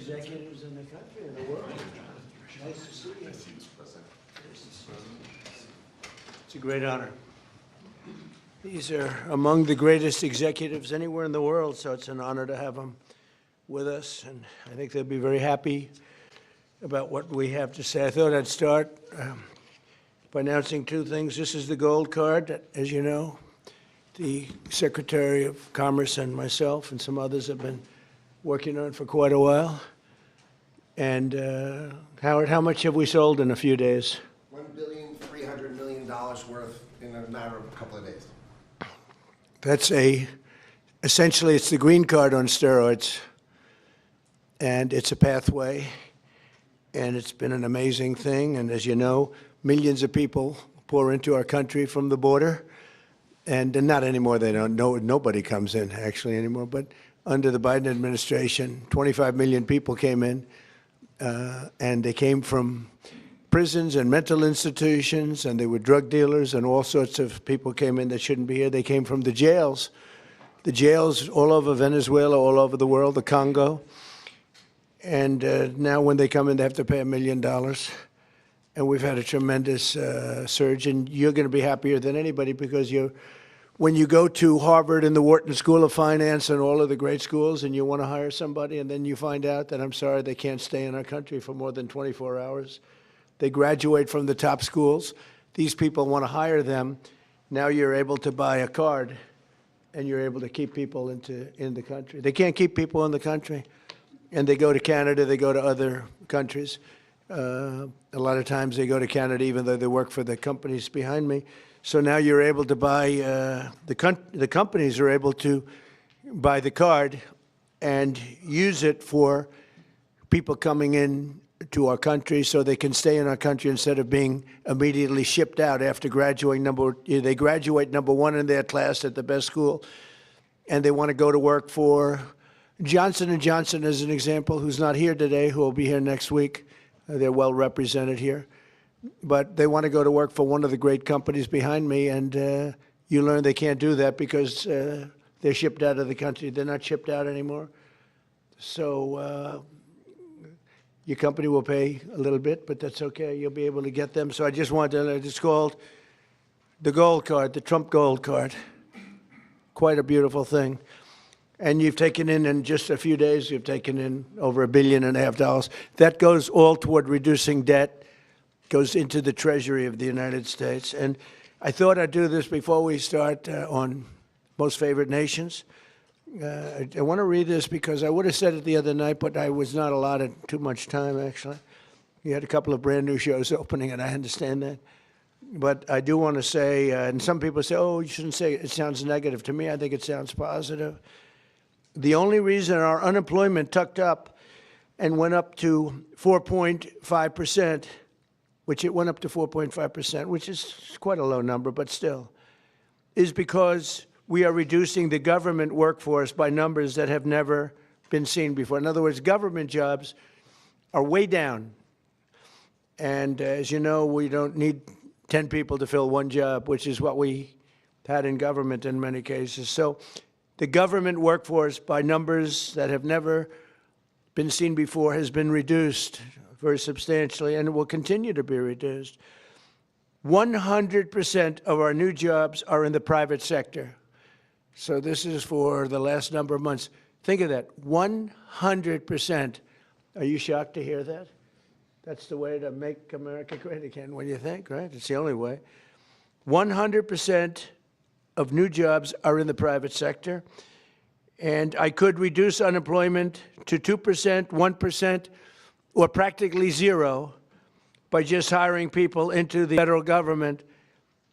executives in the country and the world. Nice to see you. It's a great honor. These are among the greatest executives anywhere in the world, so it's an honor to have them with us, and I think they'll be very happy about what we have to say. I thought I'd start by announcing two things. This is the gold card that, as you know, the Secretary of Commerce and myself and some others have been working on for quite a while. And Howard, how much have we sold in a few days? $1.3 billion worth in a matter of a couple of days. That's essentially, it's the green card on steroids. And it's a pathway. And it's been an amazing thing. And as you know, millions of people pour into our country from the border. And not anymore, they don't know, nobody comes in actually anymore. But under the Biden administration, 25 million people came in. And they came from prisons and mental institutions, and they were drug dealers, and all sorts of people came in that shouldn't be here. They came from the jails all over Venezuela, all over the world, the Congo. And now when they come in, they have to pay $1 million. And we've had a tremendous surge, and you're going to be happier than anybody because when you go to Harvard and the Wharton School of Finance and all of the great schools and you want to hire somebody and then you find out that, I'm sorry, they can't stay in our country for more than 24 hours. They graduate from the top schools. These people want to hire them. Now you're able to buy a card and you're able to keep people in the country. They can't keep people in the country. And they go to Canada, they go to other countries. A lot of times they go to Canada even though they work for the companies behind me. So now you're able to buy, the companies are able to buy the card and use it for people coming in to our country so they can stay in our country instead of being immediately shipped out after graduating. They graduate number one in their class at the best school, and they want to go to work for Johnson & Johnson, as an example, who's not here today, who will be here next week. They're well represented here. But they want to go to work for one of the great companies behind me, and you learn they can't do that because they're shipped out of the country. They're not shipped out anymore. So your company will pay a little bit, but that's okay. You'll be able to get them. So I just wanted to, it's called the gold card, the Trump gold card. Quite a beautiful thing. And you've taken in just a few days, you've taken in over $1.5 billion. That goes all toward reducing debt. Goes into the Treasury of the United States. And I thought I'd do this before we start on Most Favored Nations. I want to read this because I would have said it the other night, but I was not allotted too much time, actually. You had a couple of brand new shows opening, and I understand that. But I do want to say, and some people say, oh, you shouldn't say it. It sounds negative. To me, I think it sounds positive. The only reason our unemployment tucked up and went up to 4.5%, which it went up to 4.5%, which is quite a low number, but still, is because we are reducing the government workforce by numbers that have never been seen before. In other words, government jobs are way down. And as you know, we don't need 10 people to fill one job, which is what we had in government in many cases. So the government workforce, by numbers that have never been seen before, has been reduced very substantially, and it will continue to be reduced. 100% of our new jobs are in the private sector. So this is for the last number of months. Think of that, 100%. Are you shocked to hear that? That's the way to make America great again, what do you think, right? It's the only way. 100% of new jobs are in the private sector. And I could reduce unemployment to 2%, 1%, or practically zero by just hiring people into the federal government,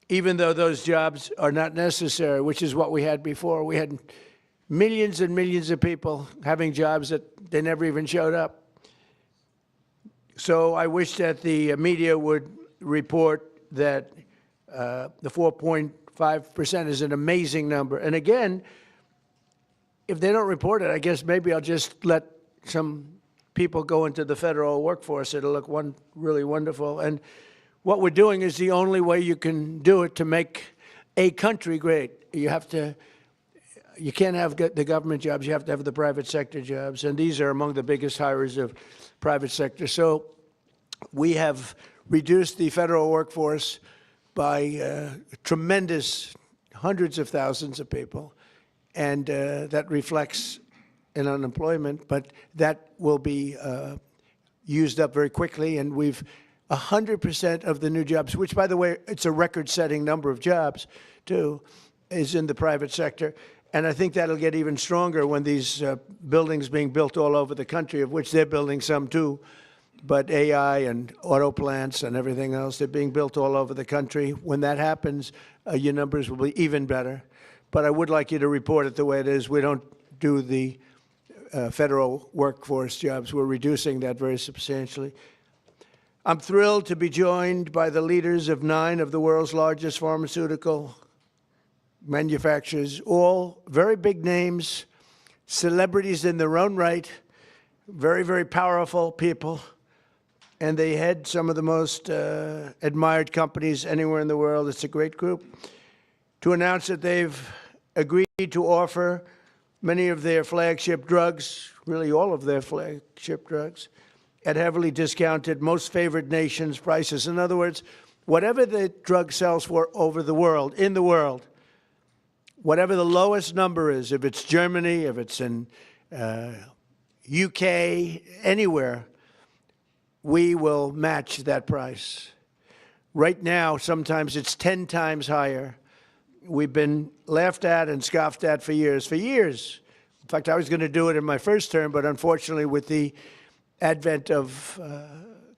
even though those jobs are not necessary, which is what we had before. We had millions and millions of people having jobs that they never even showed up. So I wish that the media would report that the 4.5% is an amazing number. And again, if they don't report it, I guess maybe I'll just let some people go into the federal workforce. It'll look really wonderful. And what we're doing is the only way you can do it to make a country great. You have to you can't have the government jobs, you have to have the private sector jobs, and these are among the biggest hires of private sector. So we have reduced the federal workforce by tremendous hundreds of thousands of people, and that reflects in unemployment, but that will be used up very quickly, and we've 100% of the new jobs, which, by the way, it's a record-setting number of jobs, too, is in the private sector. And I think that'll get even stronger when these buildings being built all over the country, of which they're building some, too, but AI and auto plants and everything else, they're being built all over the country. When that happens, your numbers will be even better. But I would like you to report it the way it is. We don't do the federal workforce jobs. We're reducing that very substantially. I'm thrilled to be joined by the leaders of 9 of the world's largest pharmaceutical manufacturers, all very big names, celebrities in their own right, very, very powerful people, and they head some of the most admired companies anywhere in the world. It's a great group. To announce that they've agreed to offer many of their flagship drugs, really all of their flagship drugs, at heavily discounted, most favored nations prices. In other words, whatever the drug sells for over the world, in the world, whatever the lowest number is, if it's Germany, if it's in UK, anywhere, we will match that price. Right now, sometimes it's 10 times higher. We've been laughed at and scoffed at for years. For years. In fact, I was going to do it in my first term, but unfortunately, with the advent of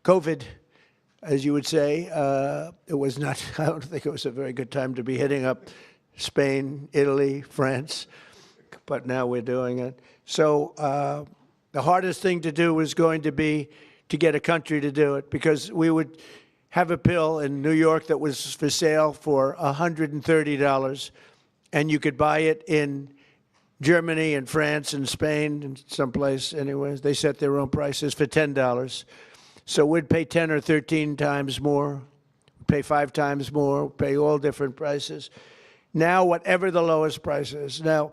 COVID, as you would say, it was not, I don't think it was a very good time to be hitting up Spain, Italy, France, but now we're doing it. So the hardest thing to do was going to be to get a country to do it, because we would have a pill in New York that was for sale for $130, and you could buy it in Germany and France and Spain and someplace anyways. They set their own prices for $10. So we'd pay 10 or 13 times more, pay 5 times more, pay all different prices. Now, whatever the lowest price is. Now,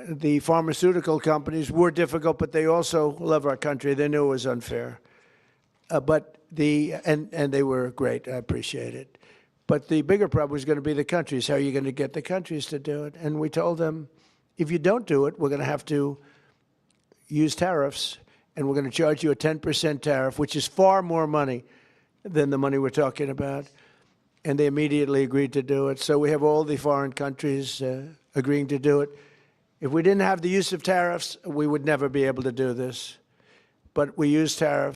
the pharmaceutical companies were difficult, but they also love our country. They knew it was unfair. And they were great. I appreciate it. But the bigger problem was going to be the countries. How are you going to get the countries to do it? And we told them, if you don't do it, we're going to have to use tariffs, and we're going to charge you a 10% tariff, which is far more money than the money we're talking about. And they immediately agreed to do it. So we have all the foreign countries agreeing to do it. If we didn't have the use of tariffs, we would never be able to do this. But we use tariffs.